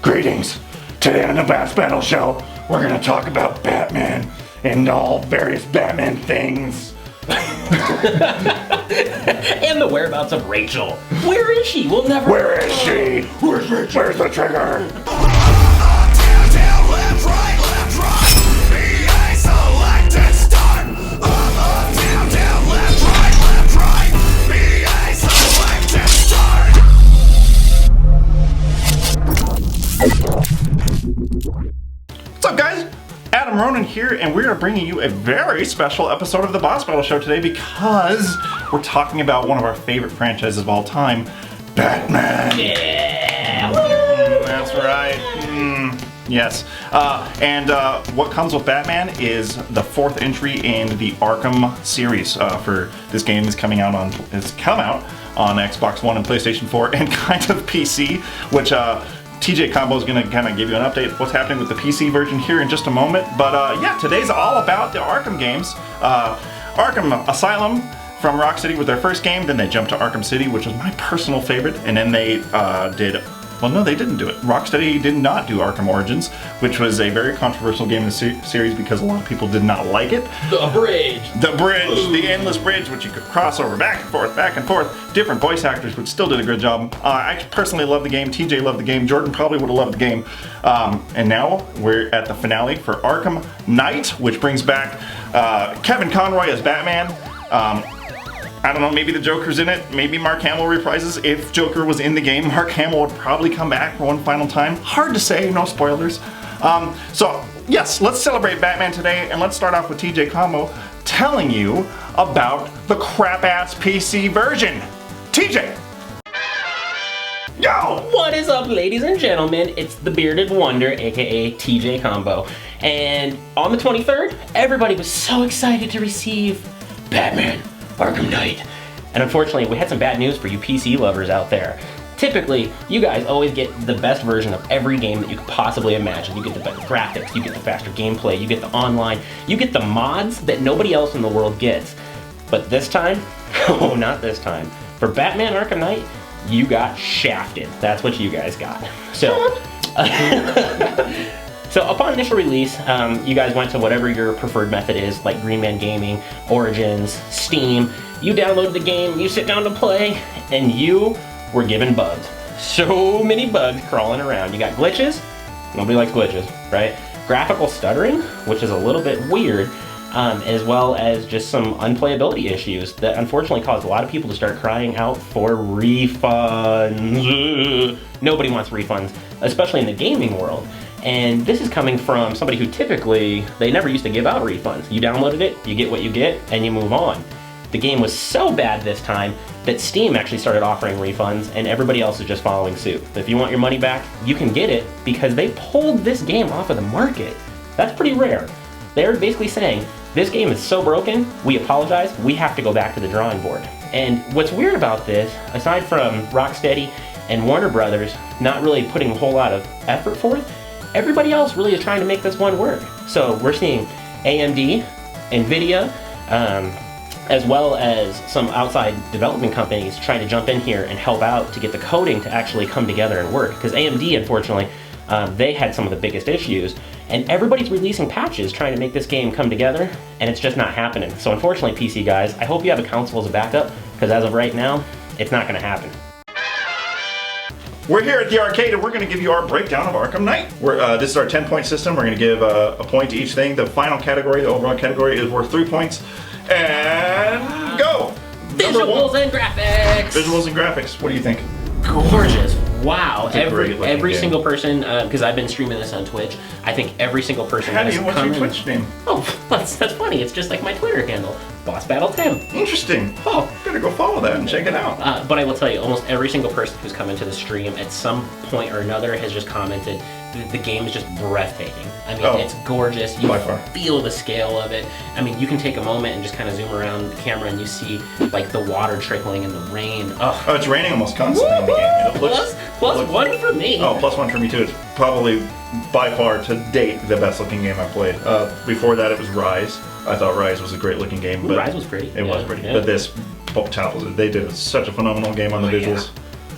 Greetings. Today on the Bass Battle Show, we're gonna talk about Batman and all various Batman things. And the whereabouts of Rachel. Where is she? We'll never. Where is she? Where's Rachel? Where's the trigger? What's up, guys? Adam Ronan here, and we're bringing you a very special episode of the Boss Battle Show today because we're talking about one of our favorite franchises of all time, Batman. Yeah. That's right. Yes. And what comes with Batman is the fourth entry in the Arkham series. For this game is come out on Xbox One and PlayStation 4 and kind of PC, which TJ Combo is going to kind of give you an update of what's happening with the PC version here in just a moment. But yeah, today's all about the Arkham games. Arkham Asylum from Rocksteady with their first game, then they jumped to Arkham City, which was my personal favorite, and then they well, no, they didn't do it. Rocksteady did not do Arkham Origins, which was a very controversial game in the series because a lot of people did not like it. The bridge. The endless bridge, which you could cross over back and forth. Different voice actors, which still did a good job. I personally love the game. TJ loved the game. Jordan probably would have loved the game. And now we're at the finale for Arkham Knight, which brings back Kevin Conroy as Batman. I don't know, maybe the Joker's in it, maybe Mark Hamill reprises. If Joker was in the game, Mark Hamill would probably come back for one final time. Hard to say, no spoilers. So, yes, let's celebrate Batman today, and let's start off with TJ Combo telling you about the crap-ass PC version. TJ! Yo! What is up, ladies and gentlemen? It's the Bearded Wonder, aka TJ Combo. And on the 23rd, everybody was so excited to receive Batman Arkham Knight. And unfortunately, we had some bad news for you PC lovers out there. Typically, you guys always get the best version of every game that you could possibly imagine. You get the better graphics, you get the faster gameplay, you get the online, you get the mods that nobody else in the world gets. But this time, oh, not this time. For Batman Arkham Knight, you got shafted. That's what you guys got. So, So upon initial release, you guys went to whatever your preferred method is, like Green Man Gaming, Origins, Steam. You downloaded the game, you sit down to play, and you were given bugs. So many bugs crawling around. You got glitches. Nobody likes glitches, right? Graphical stuttering, which is a little bit weird, as well as just some unplayability issues that unfortunately caused a lot of people to start crying out for refunds. Nobody wants refunds, especially in the gaming world. And this is coming from somebody who typically, they never used to give out refunds. You downloaded it, you get what you get, and you move on. The game was so bad this time that Steam actually started offering refunds, and everybody else is just following suit. If you want your money back, you can get it because they pulled this game off of the market. That's pretty rare. They're basically saying, this game is so broken, we apologize, we have to go back to the drawing board. And what's weird about this, aside from Rocksteady and Warner Brothers not really putting a whole lot of effort forth, everybody else really is trying to make this one work. So we're seeing AMD, NVIDIA, as well as some outside development companies trying to jump in here and help out to get the coding to actually come together and work. Because AMD, unfortunately, they had some of the biggest issues, and everybody's releasing patches trying to make this game come together, and it's just not happening. So unfortunately, PC guys, I hope you have a console as a backup, because as of right now, it's not going to happen. We're here at the arcade, and we're going to give you our breakdown of Arkham Knight. This is our 10-point system. We're going to give a point to each thing. The final category, the overall category, is worth 3 points. And go! Visuals and graphics! Visuals and graphics. What do you think? Gorgeous. Wow. Every single person, because I've been streaming this on Twitch, I think every single person How do you, what's your Twitch name? Oh, that's funny. It's just like my Twitter handle. Boss Battle Tim. Interesting. Oh, gotta go follow that and check it out. But I will tell you, almost every single person who's come into the stream at some point or another has just commented, the game is just breathtaking. I mean, it's gorgeous. You feel the scale of it. I mean, you can take a moment and just kind of zoom around the camera and you see like the water trickling in the rain. Oh, it's raining almost constantly in the game. It looks, plus one for me. Oh, plus one for me too. It's probably by far to date the best looking game I've played. Before that, it was Rise. I thought Rise was a great looking game. But Rise was pretty. It was pretty. Yeah. But this topples it. They did such a phenomenal game on the visuals.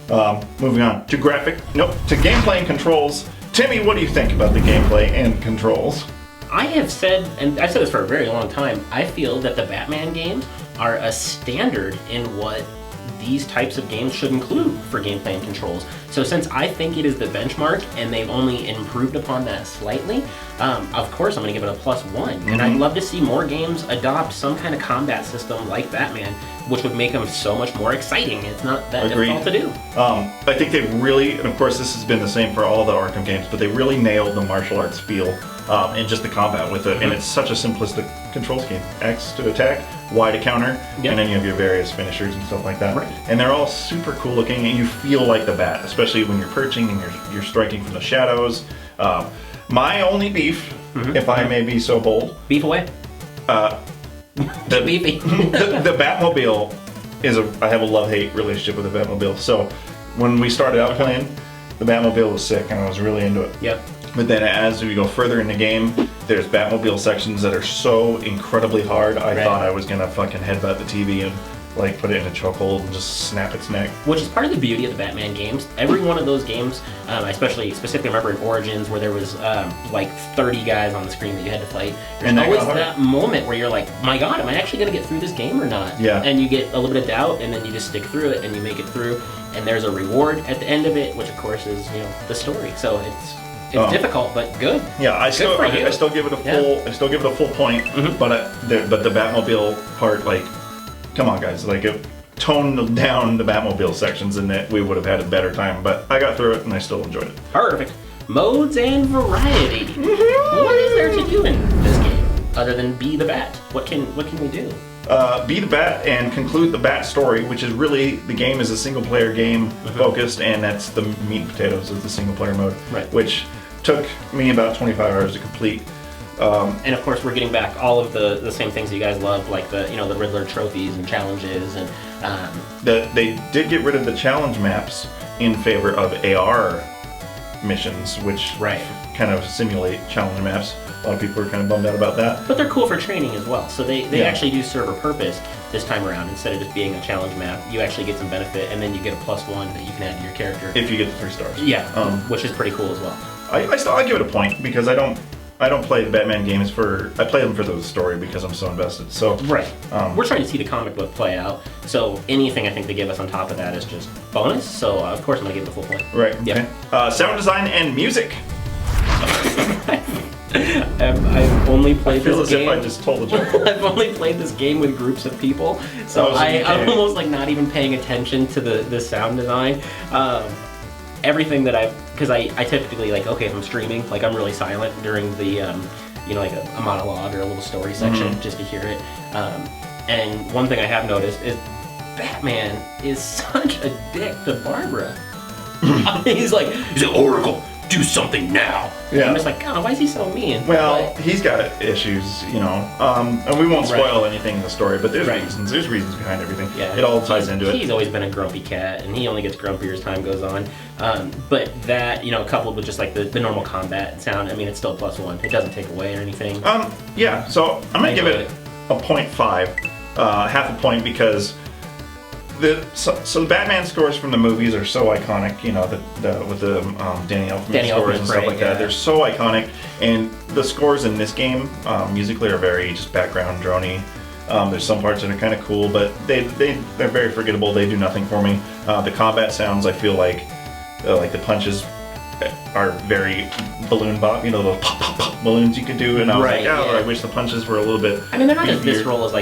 Yeah. Moving on to gameplay and controls. Timmy, what do you think about the gameplay and controls? I have said, and I've said this for a very long time, I feel that the Batman games are a standard in what these types of games should include for gameplay and controls. So since I think it is the benchmark and they've only improved upon that slightly, of course I'm going to give it a +1. And I'd love to see more games adopt some kind of combat system like Batman, which would make them so much more exciting. It's not that difficult to do. I think they really, and of course this has been the same for all the Arkham games, but they really nailed the martial arts feel and just the combat with it. And it's such a simplistic control scheme. X to attack, Y to counter, and then you have your various finishers and stuff like that. Right. And they're all super cool looking, and you feel like the bat, especially when you're perching and you're striking from the shadows. My only beef, if I may be so bold, Beef away. the Beefy. the Batmobile is I have a love-hate relationship with the Batmobile. So when we started out playing, the Batmobile was sick, and I was really into it. Yep. But then as we go further in the game, there's Batmobile sections that are so incredibly hard, I thought I was gonna fucking headbutt the TV and like put it in a chokehold and just snap its neck. Which is part of the beauty of the Batman games. Every one of those games, I specifically remember in Origins where there was like 30 guys on the screen that you had to fight. There's always that moment where you're like, my god, am I actually gonna get through this game or not? Yeah. And you get a little bit of doubt, and then you just stick through it and you make it through. And there's a reward at the end of it, which of course is, you know, the story. So it's difficult, but good. Yeah, I still give it a full, I still give it a full point. But the Batmobile part, like, come on, guys, like, tone down the Batmobile sections, and that we would have had a better time. But I got through it, and I still enjoyed it. Perfect. Modes and variety. What is there to do in this game other than be the Bat? What can we do? Be the Bat and conclude the Bat story, which is really, the game is a single-player game focused, and that's the meat and potatoes of the single-player mode, which took me about 25 hours to complete. And of course, we're getting back all of the same things you guys love, like the Riddler trophies and challenges, and they did get rid of the challenge maps in favor of AR missions, which kind of simulate challenge maps. A lot of people are kind of bummed out about that. But they're cool for training as well. So they actually do serve a purpose this time around. Instead of just being a challenge map, you actually get some benefit, and then you get a +1 that you can add to your character. If you get the 3 stars. Yeah, which is pretty cool as well. I give it a point because I don't play the Batman games I play them for the story because I'm so invested. So we're trying to see the comic book play out. So anything I think they give us on top of that is just bonus. So of course I'm gonna give it a full point. Right. Okay. Sound design and music. I've only played this game. I feel as if I just told a joke. I've only played this game with groups of people, so I'm almost like not even paying attention to the sound design. Everything that because I typically, like, okay, if I'm streaming, like, I'm really silent during the like a monologue or a little story section just to hear it. And one thing I have noticed is Batman is such a dick to Barbara. He's like, Oracle, do something now. Yeah. I'm just like, God, why is he so mean? Well, he's got issues, and we won't spoil anything in the story, but there's reasons. There's reasons behind everything. Yeah, it all ties into it. He's always been a grumpy cat, and he only gets grumpier as time goes on. But that, coupled with just like the normal combat sound, I mean, it's still +1. It doesn't take away or anything. Yeah. So I'm gonna give it a 0.5, half a point, because the Batman scores from the movies are so iconic, with the Danny Elfman scores and stuff like that. They're so iconic, and the scores in this game musically are very just background drony. There's some parts that are kind of cool, but they're very forgettable. They do nothing for me. The combat sounds, I feel like the punches are very balloon bop, those pop pop pop balloons you could do, and I was I wish the punches were a little bit. I mean, they're not as visceral as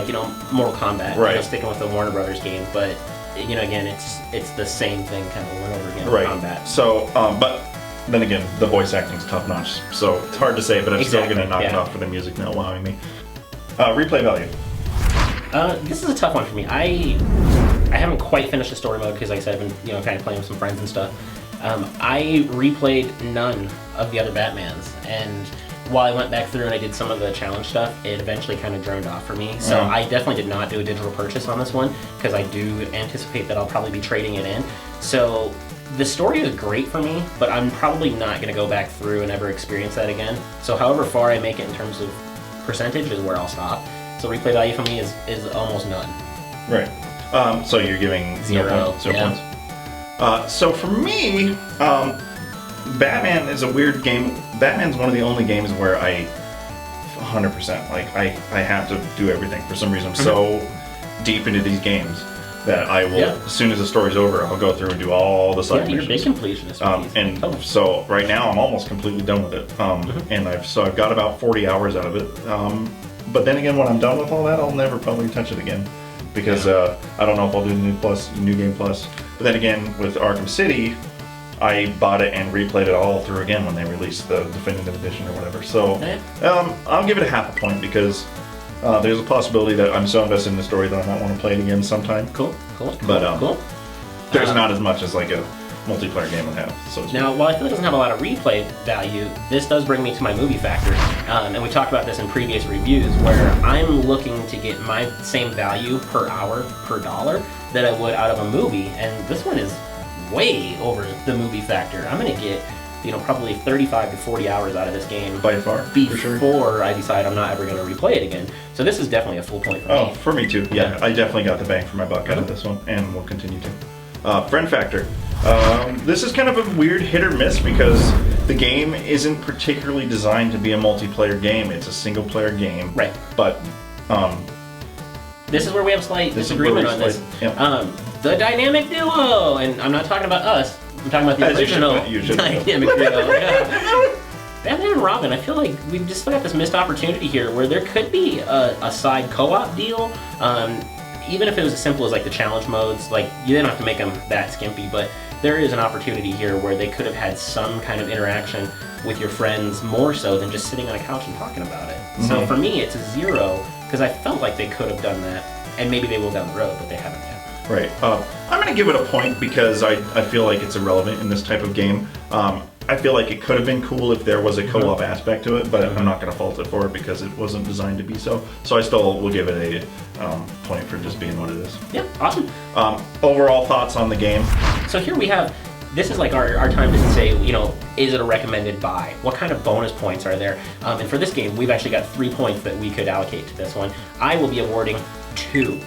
Mortal Kombat, sticking with the Warner Brothers games, but again, it's the same thing kind of over and over again. With combat. So, but then again, the voice acting's top notch, so it's hard to say, but I'm still gonna knock it off for the music not wowing me. Replay value. This is a tough one for me. I haven't quite finished the story mode because, like I said, I've been kind of playing with some friends and stuff. I replayed none of the other Batmans, and while I went back through and I did some of the challenge stuff, it eventually kind of droned off for me. So I definitely did not do a digital purchase on this one because I do anticipate that I'll probably be trading it in. So the story is great for me, but I'm probably not going to go back through and ever experience that again. So however far I make it in terms of percentage is where I'll stop. So replay value for me is almost none. Right. So you're giving 0 points. So for me, Batman is a weird game. Batman's one of the only games where I 100% like I have to do everything for some reason. I'm so deep into these games that I will, as soon as the story's over, I'll go through and do all the side missions. You're a big completionist. So right now I'm almost completely done with it. And I've got about 40 hours out of it. But then again, when I'm done with all that, I'll never probably touch it again because I don't know if I'll do the new game plus. But then again, with Arkham City, I bought it and replayed it all through again when they released the definitive edition or whatever. So I'll give it a half a point because there's a possibility that I'm so invested in the story that I might want to play it again sometime. Cool. But there's not as much as like a multiplayer game would have. So now, while I feel it doesn't have a lot of replay value, this does bring me to my movie factor. And we talked about this in previous reviews, where I'm looking to get my same value per hour, per dollar, that I would out of a movie. And this one is way over the movie factor. I'm going to get, probably 35 to 40 hours out of this game. By far, before I decide I'm not ever going to replay it again. So this is definitely a full point for me. Oh, for me too. Yeah, I definitely got the bang for my buck out of this one, and will continue to. Friend factor. This is kind of a weird hit or miss because the game isn't particularly designed to be a multiplayer game. It's a single player game. Right. But this is where we have slight disagreement on this. The dynamic duo, and I'm not talking about us. I'm talking about the original dynamic duo. Batman and Robin, I feel like we've just got this missed opportunity here where there could be a side co-op deal. Even if it was as simple as like the challenge modes, like you didn't have to make them that skimpy, but there is an opportunity here where they could have had some kind of interaction with your friends more so than just sitting on a couch and talking about it. So for me, it's a 0 because I felt like they could have done that, and maybe they will down the road, but they haven't yet. Right. I'm going to give it a point because I feel like it's irrelevant in this type of game. I feel like it could have been cool if there was a co-op aspect to it, but I'm not going to fault it for it because it wasn't designed to be so. So I still will give it a point for just being what it is. Yeah, awesome. Overall thoughts on the game? So here we have, this is like our time to say, is it a recommended buy? What kind of bonus points are there? And for this game, we've actually got 3 points that we could allocate to this one. I will be awarding 2.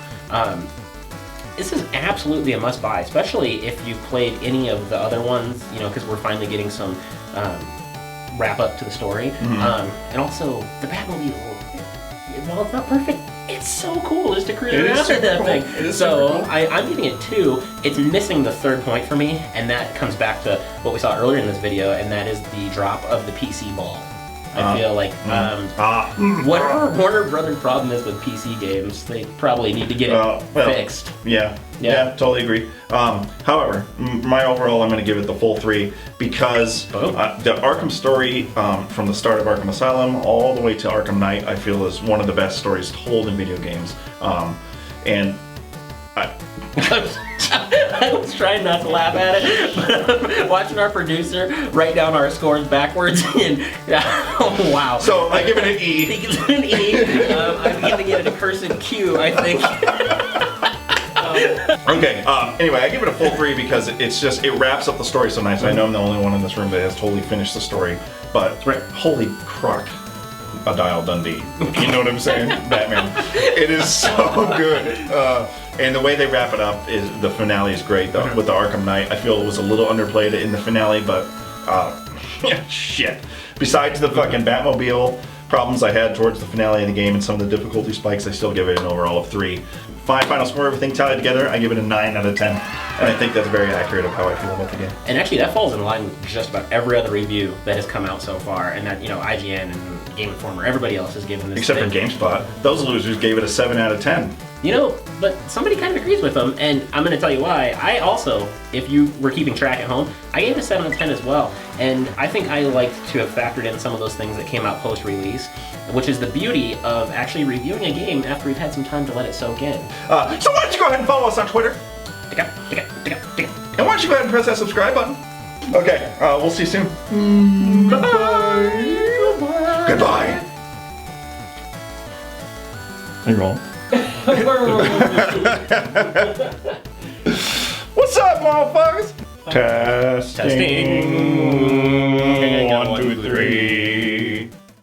This is absolutely a must-buy, especially if you've played any of the other ones, because we're finally getting some wrap-up to the story. And also, the Batmobile, while it's not perfect, it's so cool just to cruise around in that thing. So I'm giving it 2. It's missing the 3rd point for me, and that comes back to what we saw earlier in this video, and that is the drop of the PC ball. I feel like whatever Warner Brothers problem is with PC games, they probably need to get it fixed. Yeah, totally agree. However, my overall, I'm going to give it the full 3 because the Arkham story from the start of Arkham Asylum all the way to Arkham Knight, I feel is one of the best stories told in video games. And I was trying not to laugh at it, but I'm watching our producer write down our scores backwards, and oh wow. So I give it an E. He gives it an E. I'm giving it a cursive Q, I think. Okay, anyway, I give it a full 3 because it wraps up the story so nice. I know I'm the only one in this room that has totally finished the story, but holy crock. A Dial Dundee. You know what I'm saying? Batman. It is so good. And the way they wrap it up is the finale is great though. With the Arkham Knight, I feel it was a little underplayed in the finale, but shit. Besides the fucking Batmobile problems I had towards the finale of the game and some of the difficulty spikes, I still give it an overall of 3. My final score, everything tallied together, I give it a 9 out of 10. And I think that's very accurate of how I feel about the game. And actually that falls in line with just about every other review that has come out so far, and that, IGN and Game Informer, everybody else has given this except for GameSpot. Those losers gave it a 7 out of 10. But somebody kind of agrees with them, and I'm going to tell you why. I also, if you were keeping track at home, I gave it a 7 out of 10 as well. And I think I liked to have factored in some of those things that came out post-release, which is the beauty of actually reviewing a game after we've had some time to let it soak in. So why don't you go ahead and follow us on Twitter? And why don't you go ahead and press that subscribe button? Okay, we'll see you soon. Bye. Goodbye. Are you rolling? What's up, motherfuckers? Testing. 1, 2, 3.